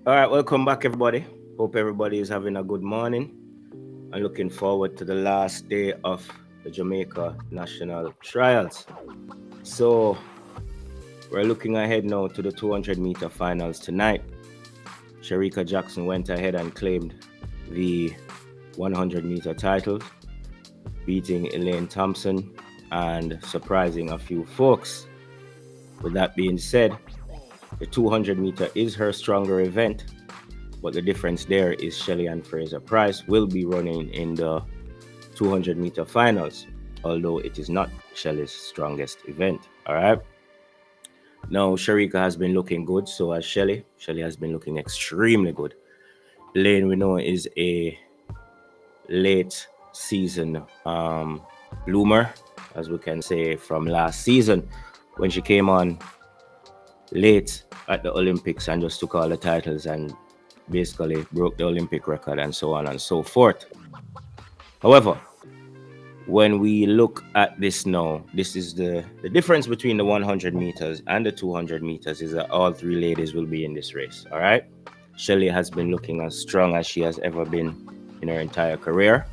All right, welcome back, everybody. Hope everybody is having a good morning. I'm looking forward to the last day of the Jamaica National Trials. So, we're looking ahead now to the 200-meter finals tonight. Shericka Jackson went ahead and claimed the 100-meter title, beating Elaine Thompson and surprising a few folks. With that being said, the 200-meter is her stronger event, but the difference there is Shelly-Ann Fraser-Pryce will be running in the 200-meter finals, although it is not Shelly's strongest event. All right. Now, Shericka has been looking good, so has Shelly. Shelly has been looking extremely good. Elaine, we know, is a late season bloomer, as we can say, from last season when she came on late at the Olympics and just took all the titles and basically broke the Olympic record and so on and so forth. However, when we look at this now, this is the difference between the 100 meters and the 200 meters is that all three ladies will be in this race. All right. Shelly has been looking as strong as she has ever been in her entire career.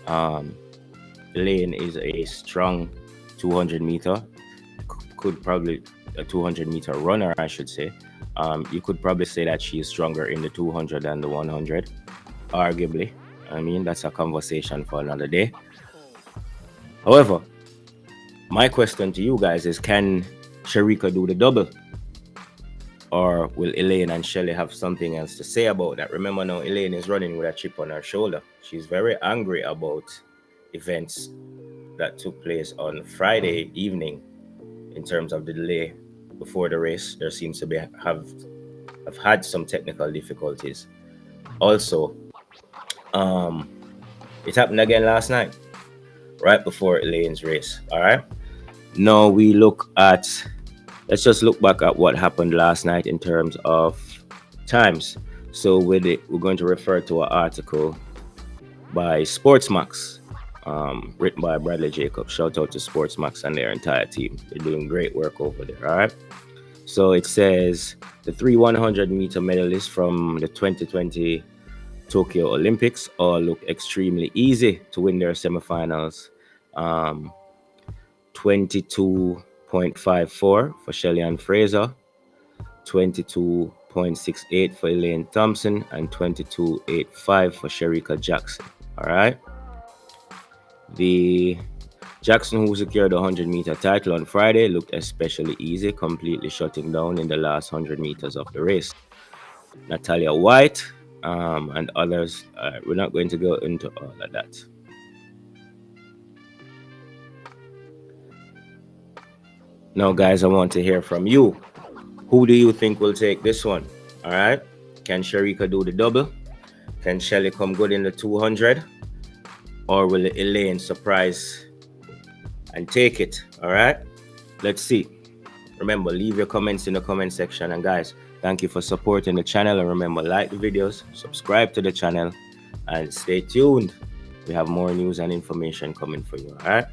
Elaine is a strong 200 meter, could probably a 200 meter runner, I should say. You could probably say that she is stronger in the 200 than the 100, arguably. I mean, that's a conversation for another day. However, my question to you guys is, can Shericka do the double? Or will Elaine and Shelly have something else to say about that? Remember now, Elaine is running with a chip on her shoulder. She's very angry about events that took place on Friday evening in terms of the delay before the race. There seems to be have had some technical difficulties. Also, it happened again last night, right before Elaine's race. All right. Now let's just look back at what happened last night in terms of times. So with it, we're going to refer to an article by Sportsmax, written by Bradley Jacobs. Shout out to Sportsmax and their entire team. They're doing great work over there. All right. So it says the three 100-meter medalists from the 2020 Tokyo Olympics all look extremely easy to win their semifinals. 22.54 for Shelly-Ann Fraser, 22.68 for Elaine Thompson, and 22.85 for Shericka Jackson. All right. The Jackson, who secured the 100-meter title on Friday, looked especially easy, completely shutting down in the last 100 meters of the race. Natalia White and others, we're not going to go into all of that. Now, guys, I want to hear from you. Who do you think will take this one? All right. Can Shericka do the double? Can Shelly come good in the 200? Or will Elaine surprise and take it? All right. Let's see. Remember, leave your comments in the comment section. And guys, thank you for supporting the channel. And remember, like the videos, subscribe to the channel, and stay tuned. We have more news and information coming for you. All right.